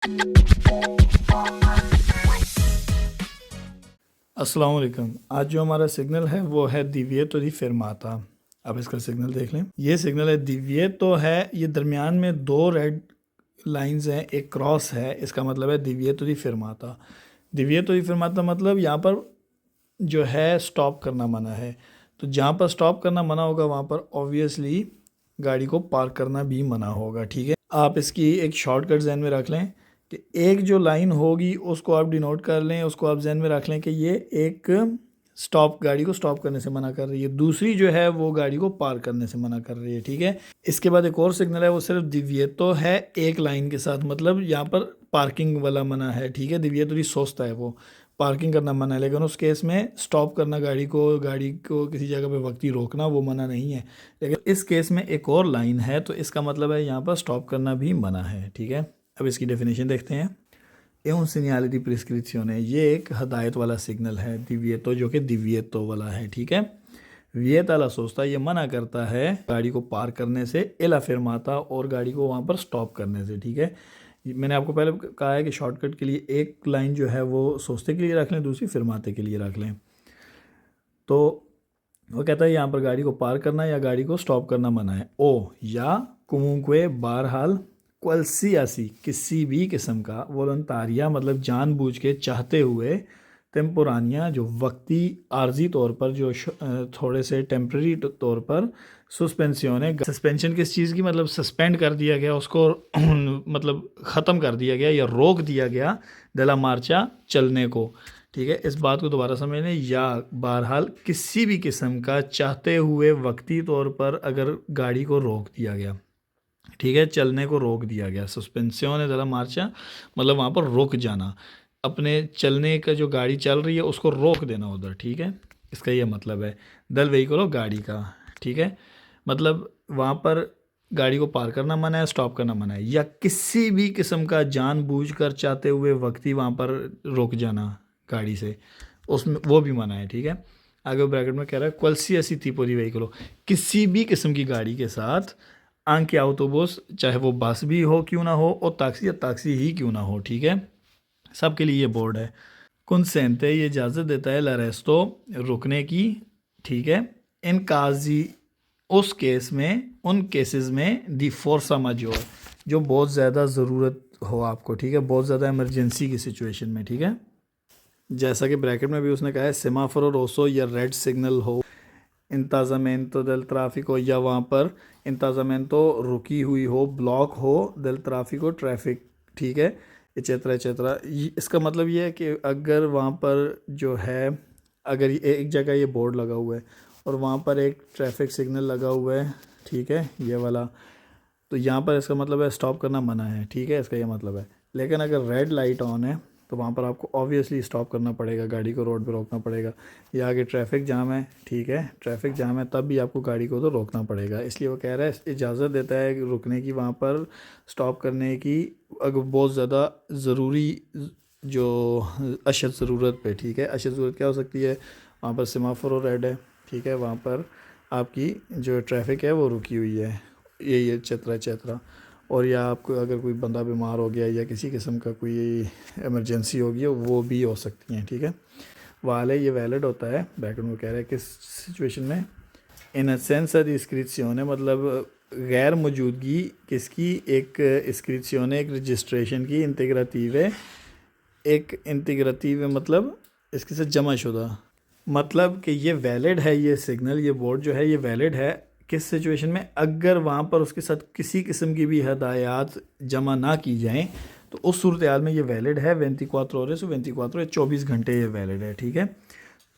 अस्सलाम वालेकुम। आज जो हमारा सिग्नल है वो है दिव्येतो दी फेर्माता। अब इसका सिग्नल देख लें। ये सिग्नल है दिव्येतो है, ये दरमियान में दो रेड लाइंस हैं, एक क्रॉस है, इसका मतलब है दिव्येतो दी फेर्माता। दिव्येतो दी फेर्माता मतलब यहाँ पर जो है स्टॉप करना मना है। तो जहाँ पर स्टॉप करना मना होगा वहाँ पर ऑब्वियसली गाड़ी को पार्क करना भी मना होगा। ठीक है, आप इसकी एक शॉर्टकट जहन में रख लें कि एक जो लाइन होगी उसको आप डिनोट कर लें, उसको आप जहन में रख लें कि ये एक स्टॉप, गाड़ी को स्टॉप करने से मना कर रही है, दूसरी जो है वो गाड़ी को पार करने से मना कर रही है। ठीक है, इसके बाद एक और सिग्नल है, वो सिर्फ दिव्येतो है एक लाइन के साथ, मतलब यहाँ पर पार्किंग वाला मना है। ठीक है, दिव्येतो भी सोचता है वो पार्किंग करना मना है, लेकिन उस केस में स्टॉप करना, गाड़ी को किसी जगह पे वक्ती रोकना वो मना नहीं है। लेकिन इस केस में एक और लाइन है, तो इसका मतलब है यहाँ पर स्टॉप करना भी मना है। ठीक है, अब इसकी डेफिनेशन देखते हैं। ए un segnale di prescrizione, ये एक हदायत वाला सिग्नल है दिव्येतो, जो कि दिव्येतो वाला है। ठीक है, वियेताला सोचता, ये मना करता है गाड़ी को पार करने से, एला फेर्माता, और गाड़ी को वहाँ पर स्टॉप करने से। ठीक है, मैंने आपको पहले कहा है कि शॉर्टकट के लिए एक लाइन जो है वो सोचते के लिए रख लें, दूसरी फिरमाते के लिए रख लें। तो वो कहता है यहाँ पर गाड़ी को पार करना या गाड़ी को स्टॉप करना मना है। ओ या कुमुक्वे बहरहाल क्वलसियासी, किसी भी किस्म का, वॉलंतारिया मतलब जानबूझ के, चाहते हुए, टेम्पोरानिया जो वक्ती आर्जी तौर पर, जो थोड़े से टेम्प्रेरी तौर पर, सस्पेंसियोन है, सस्पेंशन किस चीज़ की, मतलब सस्पेंड कर दिया गया उसको मतलब ख़त्म कर दिया गया या रोक दिया गया, डेला मार्चा चलने को। ठीक है, इस बात को दोबारा समझ लें, या बहरहाल किसी भी किस्म का, चाहते हुए वक्ती तौर पर अगर गाड़ी को रोक दिया गया, ठीक है, चलने को रोक दिया गया, सस्पेंसियोन डेला मार्चा मतलब वहाँ पर रुक जाना, अपने चलने का, जो गाड़ी चल रही है उसको रोक देना उधर। ठीक है, इसका ये मतलब है दल व्हीकल गाड़ी का। ठीक है, मतलब वहाँ पर गाड़ी को पार करना मना है, स्टॉप करना मना है, या किसी भी किस्म का जानबूझकर चाहते हुए वक्ती वहाँ पर रोक जाना गाड़ी से, उसमें वो भी मना है। ठीक है, आगे ब्रैकेट में कह रहा है क्वलसियसी tipo di veicolo, किसी भी किस्म की गाड़ी के साथ, आंके autobus, चाहे वो बस भी हो क्यों ना हो, और टैक्सी या टैक्सी ही क्यों ना हो। ठीक है, सबके लिए ये बोर्ड है। कंसेंटे, ये इजाज़त देता है लारेस्टो, रुकने की। ठीक है, इन काजी, उस केस में, उन केसेस में, दी फोर्सा माजोर, जो बहुत ज़्यादा ज़रूरत हो आपको। ठीक है, बहुत ज़्यादा इमरजेंसी की सिचुएशन में। ठीक है, जैसा कि ब्रैकेट में भी उसने कहा है, सेमाफोरो रोसो या रेड सिग्नल हो, इंतज़ामेंतो देल ट्राफिको, या वहाँ पर इंतज़ामेंतो रुकी हुई हो, ब्लॉक हो, देल ट्राफिको ट्रैफिक। ठीक है, एचेत्रा एचेत्रा। इसका मतलब ये है कि अगर वहाँ पर जो है, अगर एक जगह ये बोर्ड लगा हुआ है और वहाँ पर एक ट्रैफिक सिग्नल लगा हुआ है, ठीक है, ये वाला, तो यहाँ पर इसका मतलब है स्टॉप करना मना है। ठीक है, इसका ये मतलब है। लेकिन अगर रेड लाइट ऑन है तो वहाँ पर आपको ऑब्वियसली स्टॉप करना पड़ेगा, गाड़ी को रोड पे रोकना पड़ेगा। या आगे ट्रैफिक जाम है, ठीक है, ट्रैफिक जाम है, तब भी आपको गाड़ी को तो रोकना पड़ेगा। इसलिए वो कह रहा है, इजाज़त देता है रुकने की, वहाँ पर स्टॉप करने की, अगर बहुत ज़्यादा ज़रूरी, जो अशद ज़रूरत पे। ठीक है, अशद ज़रूरत क्या हो सकती है, वहाँ पर सेमाफोर रेड है, ठीक है, वहाँ पर आपकी जो ट्रैफिक है वो रुकी हुई है, ये चतरा चतरा, और या आपको अगर कोई बंदा बीमार हो गया या किसी किस्म का कोई इमरजेंसी हो गई, वो भी हो सकती हैं। ठीक है, वाले ये वैलिड होता है, ब्रैकेट में कह रहा है किस सिचुएशन में, इन सेंस द इस्क्रिप्शन, मतलब गैर मौजूदगी किसकी, एक इस्क्रिप्शन, एक रजिस्ट्रेशन की, इंटीग्रेटिव है, एक इंटीग्रेटिव मतलब इसके साथ जमा शुदा, मतलब कि ये वैलिड है, ये सिग्नल, ये बोर्ड जो है ये वैलिड है किस सिचुएशन में, अगर वहाँ पर उसके साथ किसी किस्म की भी हदायत जमा ना की जाएँ, तो उस सूरत हाल में ये वैलिड है 24 ore su 24, 24 घंटे ये वैलिड है। ठीक है,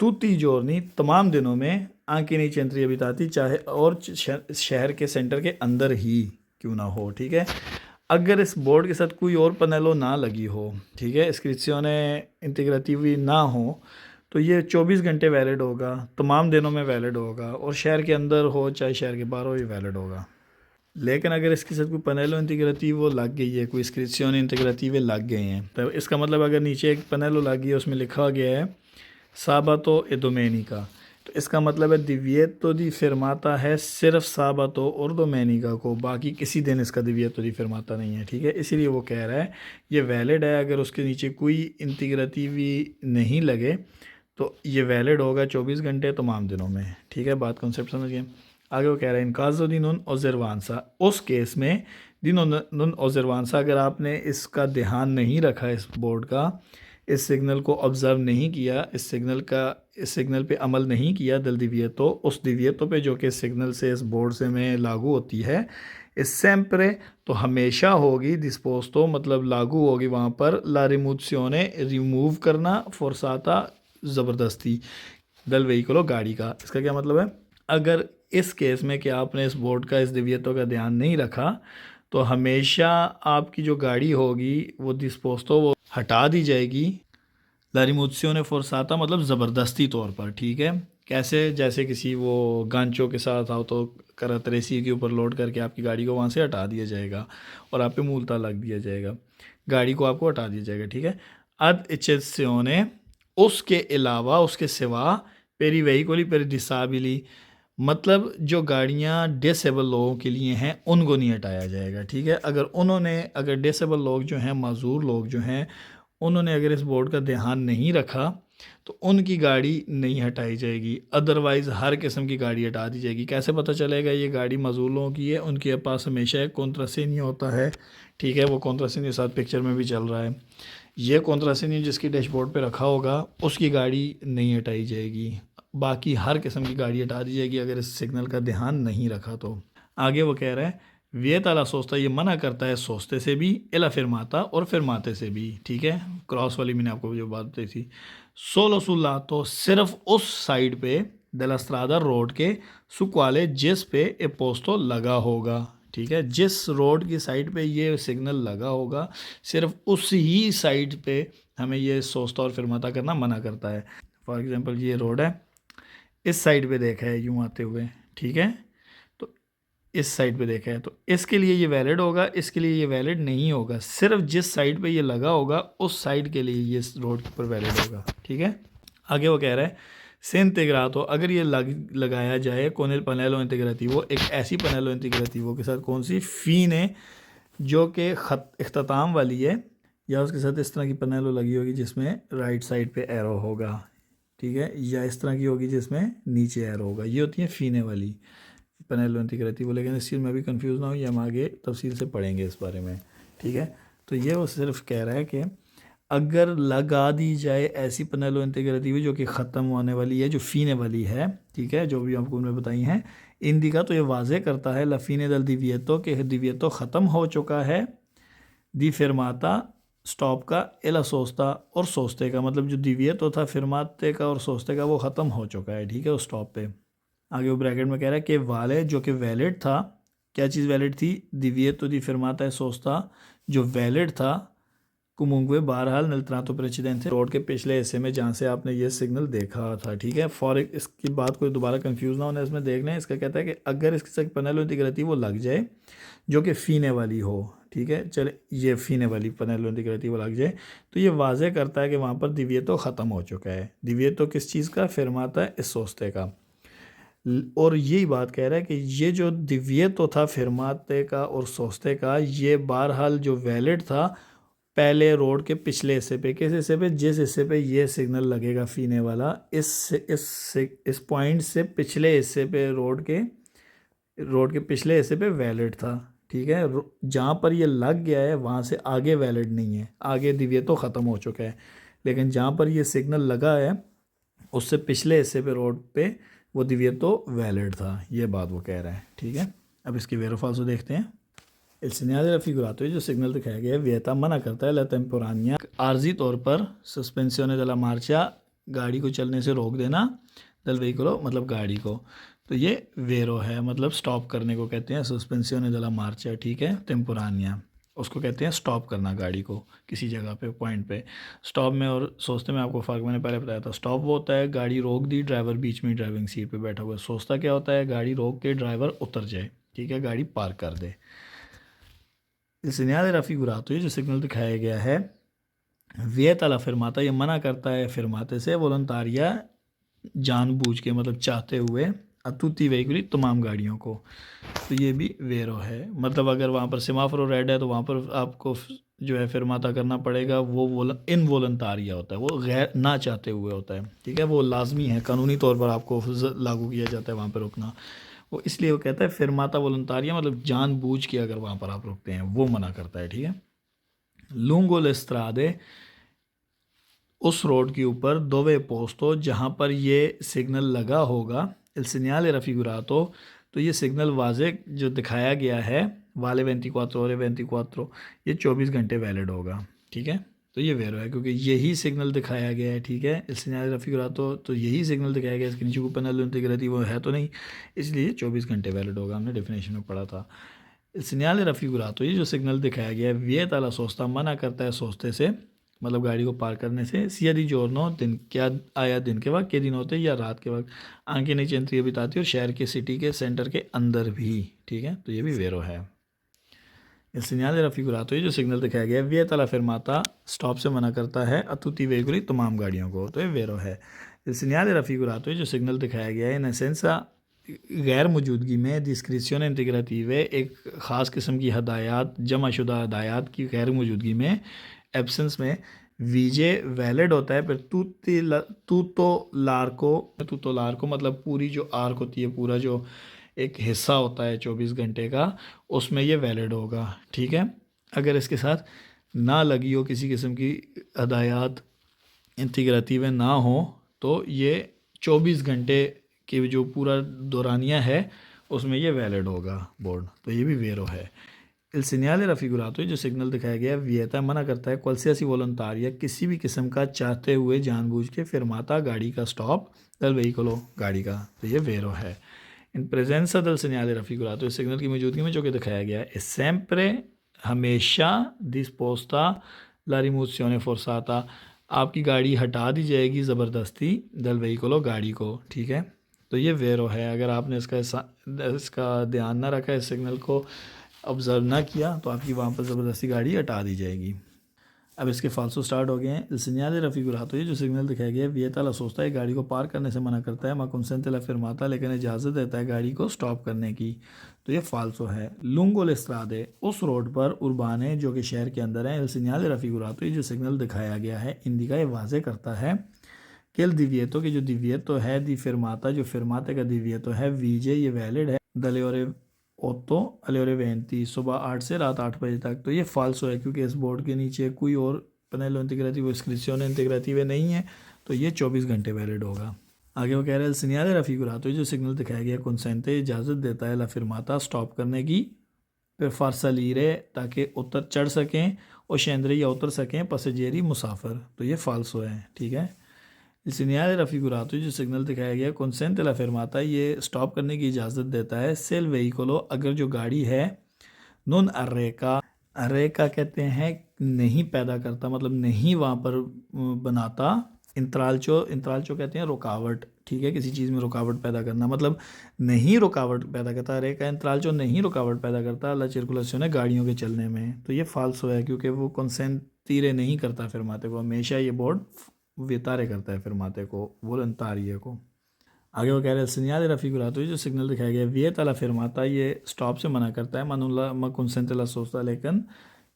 तुती जोरनी, तमाम दिनों में, आंकी नहीं चंद्री अबिताती, चाहे और शहर के सेंटर के अंदर ही क्यों ना हो। ठीक है, अगर इस बोर्ड के साथ कोई और पनेलो ना लगी हो, ठीक है, इस्क्रिप्शने इंटीग्रेटिवी ना हो, तो ये 24 घंटे वैलिड होगा, तमाम दिनों में वैलिड होगा, और शहर के अंदर हो चाहे शहर के बाहर हो, ये वैलिड होगा। लेकिन अगर इसके साथ कोई पनेलो इंटीग्रेटिव लग गई है, कोई इस्क्रिप्शन इंटीग्रेटिव लग गए हैं, तो इसका मतलब अगर नीचे एक पनेलो लग गई है, उसमें लिखा गया है साबातो ए दोमेनिका, तो इसका मतलब है दिव्येतो दी फिरमाता है सिर्फ साबातो और दोमेनिका को, बाकी किसी दिन इसका दिव्येतो दी फिरमाता नहीं है, ठीक है। इसीलिए वो कह रहा है ये वैलिड है, अगर उसके नीचे कोई इंटीग्रेटिवी नहीं लगे तो ये वैलिड होगा 24 घंटे तमाम दिनों में, ठीक है। बात कॉन्सेप्ट समझ गए। आगे वो कह रहा है इन काजो दी नून ओजरवानसा, उस केस में दी नून ओजरवानसा, अगर आपने इसका ध्यान नहीं रखा इस बोर्ड का, इस सिग्नल को ऑब्ज़र्व नहीं किया, इस सिग्नल पे अमल नहीं किया दल दिव्येतो, उस दिव्येतो पे जो कि सिग्नल से इस बोर्ड से में लागू होती है, इस सेम्परे तो हमेशा होगी, डिस्पोस्तो मतलब लागू होगी वहाँ पर, ला रिमूzione रिमूव करना, फोर्साता ज़बरदस्ती, दल व्हीकलो गाड़ी का। इसका क्या मतलब है, अगर इस केस में कि आपने इस बोर्ड का, इस दिव्येतो का ध्यान नहीं रखा, तो हमेशा आपकी जो गाड़ी होगी वो डिस्पोस्तो वो हटा दी जाएगी, ला रिमूzione फोर्साता मतलब ज़बरदस्ती तौर पर, ठीक है। कैसे, जैसे किसी वो गांचों के साथ आओ तो करतरेसी के ऊपर लोड करके आपकी गाड़ी को वहाँ से हटा दिया जाएगा और आप पे मूलता लग दिया जाएगा, गाड़ी को आपको हटा दिया जाएगा, ठीक है। अद eccezione, उसके अलावा, उसके सिवा, पेरी वेहिकोली पेरी डिसाबिली मतलब जो गाड़ियाँ डिसेबल लोगों के लिए हैं उनको नहीं हटाया जाएगा, ठीक है। अगर डिसेबल लोग जो हैं, माजूर लोग जो हैं, उन्होंने अगर इस बोर्ड का ध्यान नहीं रखा तो उनकी गाड़ी नहीं हटाई जाएगी, अदरवाइज़ हर किस्म की गाड़ी हटा दी जाएगी। कैसे पता चलेगा ये गाड़ी माजूर लोगों की है, उनके पास हमेशा एक कॉन्ट्रासेनियो होता है, ठीक है। वो कॉन्ट्रासेनियो साथ पिक्चर में भी चल रहा है, ये कॉन्ट्रासेनियो जिसकी डैशबोर्ड पे रखा होगा उसकी गाड़ी नहीं हटाई जाएगी, बाकी हर किस्म की गाड़ी हटा दी जाएगी अगर इस सिग्नल का ध्यान नहीं रखा तो। आगे वो कह रहा है वियताला सोचता, ये मना करता है सोचते से भी, एला फिरमाता और फिरमाते से भी, ठीक है। क्रॉस वाली मैंने आपको जो बात बताई थी, सोलो सुल्ला तो सिर्फ उस साइड पे दलस्त्रादा रोड के सुख वाले जिस पे ए पोस्टो लगा होगा, ठीक है। जिस रोड की साइड पे ये सिग्नल लगा होगा सिर्फ उस ही साइड पे हमें ये सोचता और फिरमाता करना मना करता है। फॉर एग्जांपल ये रोड है, इस साइड पे देखा है यूँ आते हुए, ठीक है, तो इस साइड पे देखा है तो इसके लिए ये वैलिड होगा, इसके लिए ये वैलिड नहीं होगा, सिर्फ जिस साइड पे ये लगा होगा उस साइड के लिए ये रोड के ऊपर वैलिड होगा, ठीक है। आगे वो कह रहा है से इंटीग्रातो, अगर ये लगाया जाए कोनेल पनेलो इंटीग्रेटिवो, एक ऐसी पनेलो इंटीग्रेटिवो के साथ, कौन सी, फीने, जो कि इख्तिताम वाली है, या उसके साथ इस तरह की पनेलो लगी होगी जिसमें राइट साइड पे एरो होगा, ठीक है, या इस तरह की होगी जिसमें नीचे एरो होगा, ये होती है फीने वाली पनेलो इंटीग्रेटिवो। लेकिन इस चीज़ में भी कंफ्यूज ना हो, ये हम आगे तफसील से पढ़ेंगे इस बारे में, ठीक है। तो ये वो सिर्फ कह रहा है कि अगर लगा दी जाए ऐसी पनेलो इंटीग्रेटिवो जो कि ख़त्म होने वाली है, जो फीने वाली है, ठीक है, जो भी आपको उन्होंने बताई हैं इंडिका, तो ये वाजे करता है लफीने दल दिवियतो के दिवियतो ख़त्म हो चुका है, दी फिरमाता स्टॉप का, एला सोचता और सोचते का, मतलब जो दिवियतो था फिरमाते का और सोचते का वो ख़त्म हो चुका है, ठीक है, उस स्टॉप पे। आगे वो ब्रैकेट में कह रहा है कि वाले जो कि वैलिड था, क्या चीज़ वैलिड थी, दिवियतो दी फिरमाता है सोचता जो वैलिड था, कुमुंगवे बहरहाल नल ट्रांतो प्रेसिडेंट थे, रोड के पिछले हिस्से में जहाँ से आपने ये सिग्नल देखा था, ठीक है। फॉर इसकी बात कोई दोबारा कंफ्यूज ना होना इसमें देख लें। इसका कहता है कि अगर इसके साथ पनेलो इंटीग्रेटिव वो लग जाए जो कि फीने वाली हो, ठीक है, चले ये फीने वाली पनेलो इंटीग्रेटिव लग जाए तो ये वाजे करता है कि वहाँ पर दिव्यतो ख़त्म हो चुका है। दिव्यतो किस चीज़ का, फिरमाता है इस सोचते का, और यही बात कह रहा है कि ये जो दिव्यतो था फिरमाते का और सोचते का, ये बहरहाल जो वैलिड था पहले रोड के पिछले हिस्से पे, किस हिस्से पे, जिस हिस्से पे ये सिग्नल लगेगा फीने वाला, इस पॉइंट से पिछले हिस्से पे रोड के पिछले हिस्से पे वैलिड था, ठीक है। जहाँ पर ये लग गया है वहाँ से आगे वैलिड नहीं है, आगे दिव्यतो ख़त्म हो चुका है, लेकिन जहाँ पर ये सिग्नल लगा है उससे पिछले हिस्से पे रोड पे वो दिव्यतो वैलिड था, ये बात वो कह रहा है, ठीक है। अब इसकी वेरो फाल्सो देखते हैं। इल segnale raffigurato, जो सिग्नल दिखाया गया है वियता मना करता है ला टेम्पोरानिया, आर्जी तौर पर सस्पेंसियोने दला मार्चा, गाड़ी को चलने से रोक देना, दल व्हीकलो मतलब गाड़ी को, तो ये वेरो है, मतलब स्टॉप करने को कहते हैं, सस्पेंसियोने दला मार्चा, ठीक है। टेम्पोरानिया उसको कहते हैं स्टॉप करना गाड़ी को किसी जगह पे, पॉइंट पे। स्टॉप में और सोचते में आपको फ़र्क मैंने पहले बताया था। स्टॉप वो होता है गाड़ी रोक दी, ड्राइवर बीच में ड्राइविंग सीट पे बैठा हुआ है। सोचता क्या होता है, गाड़ी रोक के ड्राइवर उतर जाए, ठीक है, गाड़ी पार्क कर दे। इस segnale raffigurato, ये जो सिग्नल दिखाया गया है वियता ला फिरमाता, ये मना करता है फिरमाते से, वोलंतारिया जानबूझ के मतलब चाहते हुए, a tutti i veicoli तमाम गाड़ियों को। तो ये भी वेरो है, मतलब अगर वहाँ पर सेमाफोर रेड है तो वहाँ पर आपको जो है फिरमाता करना पड़ेगा, वो इनवॉलंटारिया होता है, वो गैर ना चाहते हुए होता है, ठीक है, वो लाजमी है, कानूनी तौर पर आपको लागू किया जाता है वहाँ पर रुकना। वो इसलिए वो कहता है फिरमाता वॉलंटारिया, मतलब जानबूझ के अगर वहाँ पर आप रुकते हैं वो मना करता है, ठीक है। लूंगो लेस्त्रादे, उस रोड के ऊपर दोवे पोस्तो जहाँ पर ये सिग्नल लगा होगा, इल segnale raffigurato, तो ये सिग्नल वाजे जो दिखाया गया है वाले 24 और 24 ये 24 घंटे वैलिड होगा, ठीक है। तो ये वेरो है क्योंकि यही सिग्नल दिखाया गया है, ठीक है। इल segnale raffigurato तो यही सिग्नल दिखाया गया है, इसके नीचे को पेनल इंटीग्रेटी वो है तो नहीं, इसलिए 24 घंटे वैलिड होगा, हमने डेफिनेशन में पढ़ा था। इल segnale raffigurato ये जो सिग्नल दिखाया गया है विeta alla sosta मना करता है सोचते से, मतलब गाड़ी को पार करने से, सिया दी जोरनो दिन क्या आया दिन के वक्त, के दिन होते या रात के वक्त, आंखें नहीं चंद्रिय बिताती और शहर के सिटी के सेंटर के अंदर भी, ठीक है। तो ये भी वेरो है। इस segnale raffigurato ये जो सिग्नल दिखाया गया है विeta alla fermata स्टॉप से मना करता है a tutti i veicoli तमाम गाड़ियों को, तो ये वेरो है। इस segnale raffigurato ये जो सिग्नल दिखाया गया है इन एसेंसा गैर मौजूदगी में डिस्क्रिप्शन इंटीग्रेटिव एक ख़ास किस्म की हदायत, जमाशुदा हदायत की गैर मौजूदगी में, एब्सेंस में, वीजे वैलिड होता है। फिर तूतो लार्को मतलब पूरी जो आर्क होती है, पूरा जो एक हिस्सा होता है 24 घंटे का, उसमें ये वैलिड होगा, ठीक है। अगर इसके साथ ना लगी हो किसी किस्म की हदायत इंटीग्रेटिव ना हो तो ये 24 घंटे की जो पूरा दौरानिया है उसमें ये वैलिड होगा बोर्ड, तो ये भी वेरो है। इल segnale raffigurato जो सिग्नल दिखाया गया है वियता मना करता है qualsiasi volontaria किसी भी किस्म का चाहते हुए जानबूझ के फिरमाता गाड़ी का स्टॉप दल veicolo गाड़ी का, तो ये वेरो है। इन presenza del segnale raffigurato इस सिग्नल की मौजूदगी में जो कि दिखाया गया है sempre हमेशा disposta la rimozione forzata आपकी गाड़ी हटा दी जाएगी ज़बरदस्ती दल veicolo गाड़ी को, ठीक है। तो ये वेरो है, अगर आपने इसका ध्यान ना रखा, इस सिग्नल को ऑब्ज़र्व ना किया तो आपकी वहाँ पर ज़बरदस्ती गाड़ी हटा दी जाएगी। अब इसके फालसो स्टार्ट हो गए हैं। इल segnale raffigurato ये जो सिग्नल दिखाया गया है वियता alla sosta है गाड़ी को पार करने से मना करता है, ma consente la fermata लेकिन इजाज़त देता है गाड़ी को स्टॉप करने की, तो ये फालसो है। लूंगो ले स्त्रादे उस रोड पर उर्बाने जो कि शहर के अंदर है, इल segnale raffigurato ये जो सिग्नल दिखाया गया है इंडिका ये वाजे करता है कि इल divieto की जो divieto है दी फिरमाता जो फिरमाते का divieto है वीजे ये वैलिड है दले और 8 alle ore 20 सुबह 8 से रात 8 बजे तक, तो ये फाल्सो है क्योंकि इस बोर्ड के नीचे कोई और पेनेलो इंटीग्रेटिव इस्क्रिप्शन इंटीग्रेटिव नहीं है, तो ये 24 घंटे वैलिड होगा। आगे वो कह रहे हैं segnale raffigurato जो सिग्नल दिखाया गया consente इजाज़त देता है la fermata स्टॉप करने की, फिर far salire ताकि उतर चढ़ सकें और scendere या उतर सकें passeggeri मुसाफिर, तो ये फाल्सो है, ठीक है। इस segnale raffigurato जो सिग्नल दिखाया गया consente la fermata ये स्टॉप करने की इजाज़त देता है se il veicolo अगर जो गाड़ी है non arreca कहते हैं नहीं पैदा करता, मतलब नहीं वहाँ पर बनाता, इंतरालचो कहते हैं रुकावट, ठीक है, किसी चीज़ में रुकावट पैदा करना, मतलब नहीं रुकावट पैदा करता, अरेका इंतरालचो नहीं रुकावट पैदा करता ला सर्कुलेशन है गाड़ियों के चलने में, तो ये फाल्सो है क्योंकि वो कंसेंटीरे नहीं करता फिरमाते को, हमेशा ये बोर्ड वितारे करता है फिरमाते को, वोलंतारिये को। आगे वो कह रहे हैं segnale raffigurato जो सिग्नल दिखाया गया वियता alla fermata ये स्टॉप से मना करता है, ma consente la sosta लेकिन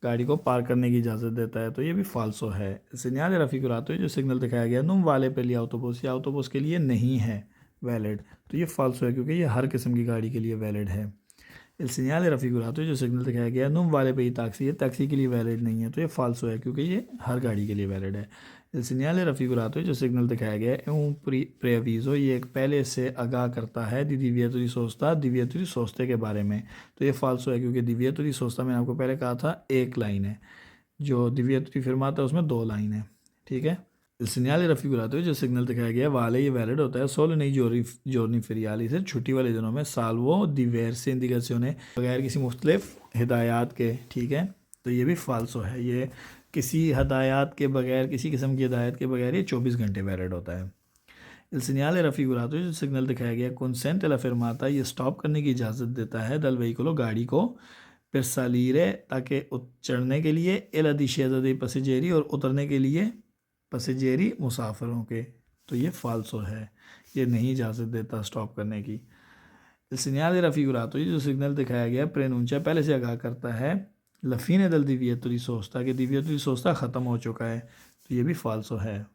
गाड़ी को पार करने की इजाज़त देता है, तो ये भी फाल्सो है। segnale raffigurato जो सिग्नल दिखाया गया non vale per gli autobus या autobus के लिए नहीं है वैलिड, तो ये फाल्सो है क्योंकि ये हर किस्म की गाड़ी के लिए वैलिड है। इल segnale raffigurato जो सिग्नल दिखाया गया non vale per i taxi ये टैक्सी के लिए वैलिड नहीं है, तो ये फाल्सो है क्योंकि ये हर गाड़ी के लिए वैलिड है। इल segnale raffigurato जो सिग्नल दिखाया गया है un preavviso ये एक पहले से आगाह करता है दी divieto di sosta के बारे में, तो ये फाल्सो है क्योंकि divieto di sosta मैंने आपको पहले कहा था एक लाइन है, जो divieto di fermata है उसमें 2 लाइन है, ठीक है। इल segnale raffigurato जो सिग्नल दिखाया गया वाले ये वैलिड होता है solo nei giorni feriali से छुट्टी वाले दिनों में, salvo diverse indicazioni बगैर किसी मुख्तलिफ हिदायत के, ठीक है। तो ये भी फाल्सो है, ये किसी हदायत के बगैर, किसी किस्म की हदायत के बगैर ये 24 घंटे वैलिड होता है। इल segnale raffigurato जो सिग्नल दिखाया गया consente la fermata ये स्टॉप करने की इजाज़त देता है दल veicolo गाड़ी को, per salire ताकि चढ़ने के लिए e la discesa dei passeggeri और उतरने के लिए passeggeri मुसाफिरों के, तो ये फाल्सो है, ये नहीं इजाज़त देता स्टॉप करने की। Il segnale raffigurato, ये जो सिग्नल दिखाया गया प्रेनुncia पहले से आगाह करता है la fine del divieto di sosta, कि divieto di sosta ख़त्म हो चुका है, तो ये भी फाल्सो है।